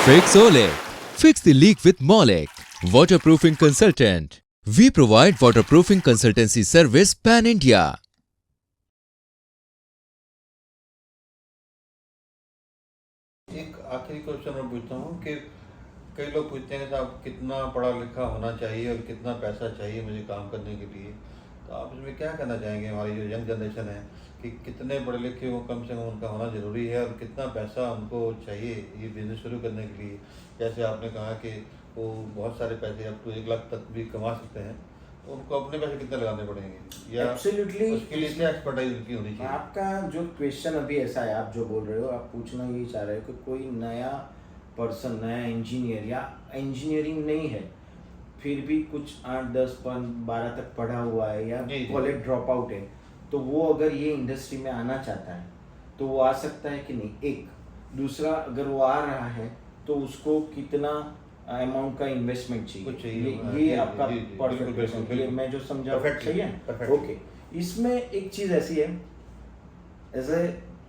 Fix Ole. Fix the leak with Molik. Waterproofing consultant. We provide waterproofing consultancy service pan-India. एक आखिरी question मैं पूछता हूँ कि कई लोग पूछते हैं कि आप कितना पढ़ा लिखा होना चाहिए और कितना पैसा चाहिए मुझे काम करने के लिए। तो आप इसमें क्या कहना चाहेंगे हमारी जो यंग जनरेशन है कि कितने पढ़े लिखे हो कम से कम उनका होना ज़रूरी है और कितना पैसा उनको चाहिए ये बिज़नेस शुरू करने के लिए। जैसे आपने कहा कि वो बहुत सारे पैसे अप टू 1 लाख तक भी कमा सकते हैं, तो उनको अपने पैसे कितने लगाने पड़ेंगे या एब्सोल्युटली उसके लिए क्या एक्सपर्टाइज उनकी होनी चाहिए? आपका जो क्वेश्चन अभी ऐसा है, आप जो बोल रहे हो, आप पूछना यही चाह रहे हो कि कोई नया पर्सन, नया इंजीनियर या इंजीनियरिंग नहीं है फिर भी कुछ 8 10 12 तक पढ़ा हुआ है या कॉलेज ड्रॉप आउट है, तो वो अगर ये इंडस्ट्री में आना चाहता है तो वो आ सकता है कि नहीं। एक दूसरा, अगर वो आ रहा है तो उसको कितना अमाउंट का इन्वेस्टमेंट चाहिए, कुछ चाहिए। ये आपका बिल्कुल, परफेक्ट क्वेश्चन। बिल्कुल, ये मैं जो समझा Perfect, सही है। perfect। ओके, इसमें एक चीज ऐसी है, ऐसे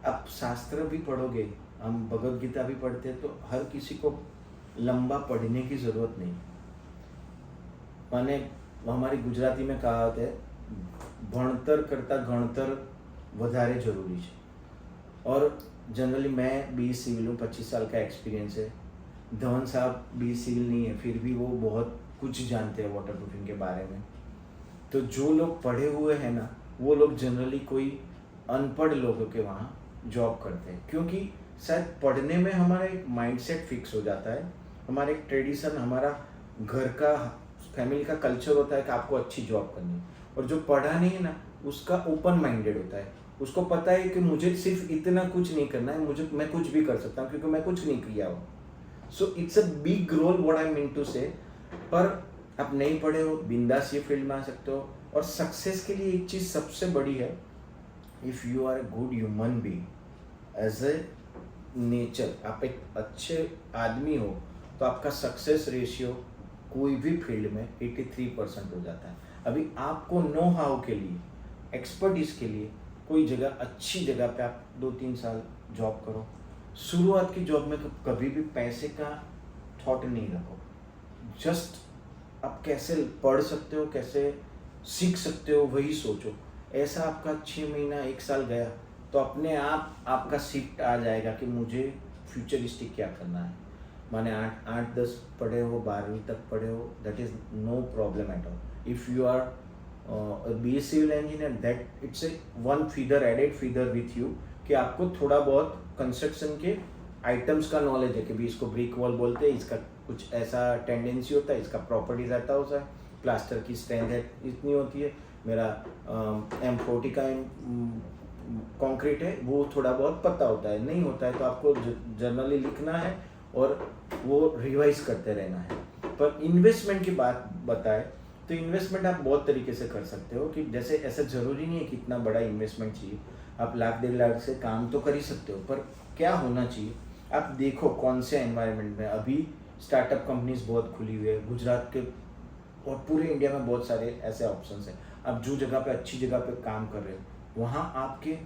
आप शास्त्र भी पढ़ोगे, हम भगवत गीता भी पढ़ते हैं, तो हर किसी को लंबा पढ़ने की जरूरत नहीं। माने हमारी गुजराती में कहावत है, भणतर करता गणतर વધારે જરૂરી છે। और जनरली मैं बी सिविल हूँ, 25 साल का एक्सपीरियंस है। धवन साहब बी सिविल नहीं है, फिर भी वो बहुत कुछ जानते हैं वाटर प्रूफिंग के बारे में। तो जो लोग पढ़े हुए हैं ना, वो लोग जनरली कोई अनपढ़ लोगों के वहाँ जॉब करते हैं, क्योंकि शायद पढ़ने में हमारा एक माइंडसेट फिक्स हो जाता है। हमारा एक ट्रेडिशन, हमारा घर का, फैमिली का कल्चर होता है कि आपको अच्छी जॉब करनी है। और जो पढ़ा नहीं है ना, उसका ओपन माइंडेड होता है, उसको पता है कि मुझे सिर्फ इतना कुछ नहीं करना है, मैं कुछ भी कर सकता हूँ क्योंकि मैं कुछ नहीं किया हो। So it's a big role what I mean to say. पर आप नहीं पढ़े हो, बिंदास ये फील्ड में आ सकते हो। और सक्सेस के लिए एक चीज़ सबसे बड़ी है, if you are a good human being as a nature, आप एक अच्छे आदमी हो, तो आपका सक्सेस रेशियो कोई भी फील्ड में 83% हो जाता है। अभी आपको नो हाउ के लिए, एक्सपर्टीज के लिए कोई जगह, अच्छी जगह पे आप 2-3 साल जॉब करो। शुरुआत की जॉब में कभी भी पैसे का थॉट नहीं रखो। जस्ट आप कैसे पढ़ सकते हो, कैसे सीख सकते हो, वही सोचो। ऐसा आपका 6 महीना 1 साल गया तो अपने आप आपका शिफ्ट आ जाएगा कि मुझे फ्यूचरिस्टिक क्या करना है। माने 8-10 पढ़े हो, 12वीं तक पढ़े हो, that is no problem at all. If you are B civil engineer, that it's a one feather, added feather with you, कि आपको थोड़ा बहुत कंस्ट्रक्शन के आइटम्स का नॉलेज है कि भी इसको ब्रिक वॉल बोलते हैं, इसका कुछ ऐसा टेंडेंसी होता है, इसका प्रॉपर्टीज आता होता है, प्लास्टर की स्ट्रेंथ है इतनी होती है, मेरा M40 का कंक्रीट है, वो थोड़ा बहुत पता होता है। नहीं होता है तो आपको जर्नली लिखना है और वो रिवाइज करते रहना है। पर इन्वेस्टमेंट की बात बताए तो इन्वेस्टमेंट आप बहुत तरीके से कर सकते हो, कि जैसे ऐसा ज़रूरी नहीं है कि इतना बड़ा इन्वेस्टमेंट चाहिए। आप 1-1.5 लाख से काम तो कर ही सकते हो, पर क्या होना चाहिए, आप देखो कौन से एनवायरनमेंट में। अभी स्टार्टअप कंपनीज बहुत खुली हुई है गुजरात के, और पूरे इंडिया में बहुत सारे ऐसे ऑप्शंस हैं। आप जो जगह पे, अच्छी जगह पे काम कर रहे हो, वहाँ आपके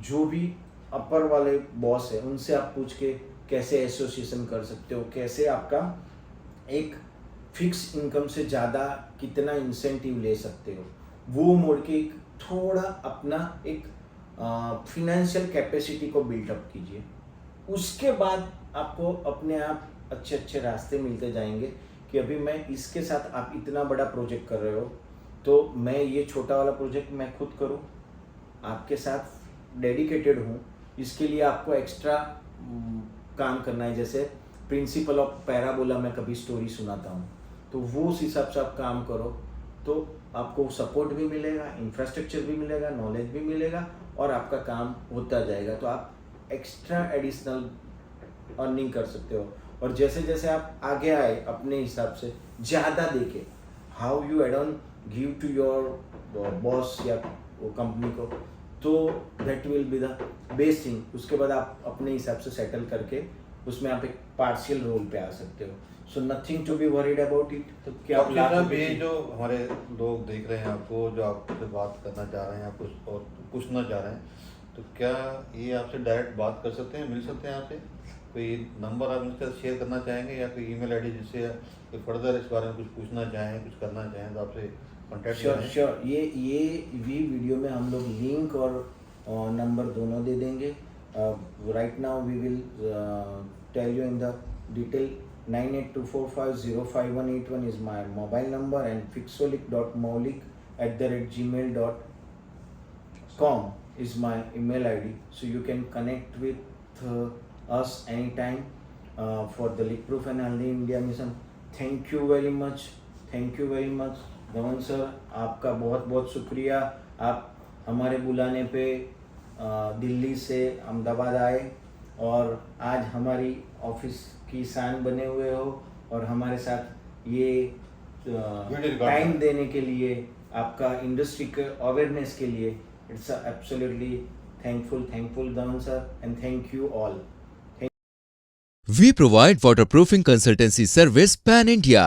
जो भी अपर वाले बॉस है, उनसे आप पूछ के कैसे एसोसिएशन कर सकते हो, कैसे आपका एक फिक्स इनकम से ज़्यादा कितना इंसेंटिव ले सकते हो, वो मोड़ के एक थोड़ा अपना एक फिनेंशियल कैपेसिटी को बिल्डअप कीजिए। उसके बाद आपको अपने आप अच्छे अच्छे रास्ते मिलते जाएंगे कि अभी मैं इसके साथ, आप इतना बड़ा प्रोजेक्ट कर रहे हो तो मैं ये छोटा वाला प्रोजेक्ट मैं खुद करूँ, आपके साथ डेडिकेटेड हूँ। इसके लिए आपको एक्स्ट्रा काम करना है। जैसे प्रिंसिपल ऑफ पैराबोला में कभी स्टोरी सुनाता हूँ, तो वो उस हिसाब से आप काम करो तो आपको सपोर्ट भी मिलेगा, इंफ्रास्ट्रक्चर भी मिलेगा, नॉलेज भी मिलेगा, और आपका काम होता जाएगा। तो आप एक्स्ट्रा एडिशनल अर्निंग कर सकते हो। और जैसे जैसे आप आगे आए, अपने हिसाब से ज़्यादा देखे, how you add on give to your boss या वो कंपनी को, तो that will be the best thing. उसके बाद आप अपने हिसाब से सेटल करके उसमें आप एक पार्शियल रोल पे आ सकते हो। So nothing to be worried about it. तो क्या अब जनाब, ये जो हमारे लोग देख रहे हैं आपको, जो आपसे बात करना चाह रहे हैं या कुछ और पूछना चाह रहे हैं, तो क्या ये आपसे डायरेक्ट बात कर सकते हैं, मिल सकते हैं आपसे? कोई नंबर आप इनके साथ शेयर करना चाहेंगे या कोई ईमेल आईडी जिससे कोई फर्दर इस बारे में कुछ पूछना चाहें, कुछ करना चाहें तो आपसे कॉन्टैक्ट श्योर करें। श्योर, ये भी वीडियो में हम लोग लिंक और नंबर दोनों दे देंगे। Right now we will tell you in the detail. 9824505181 is my mobile number and fixolik.maulik@gmail.com is my email ID. So you can connect with us anytime for the Leak Proof and Haldi India mission. Thank you very much. Thank you very much. Dhawan sir, आपका बहुत बहुत शुक्रिया। आप हमारे बुलाने पे दिल्ली से अहमदाबाद आए और आज हमारी ऑफिस की शान बने हुए हो और हमारे साथ ये टाइम देने के लिए, आपका इंडस्ट्री के अवेयरनेस के लिए it's absolutely thankful Dhawan sir, and thank you all. We provide waterproofing consultancy service pan India.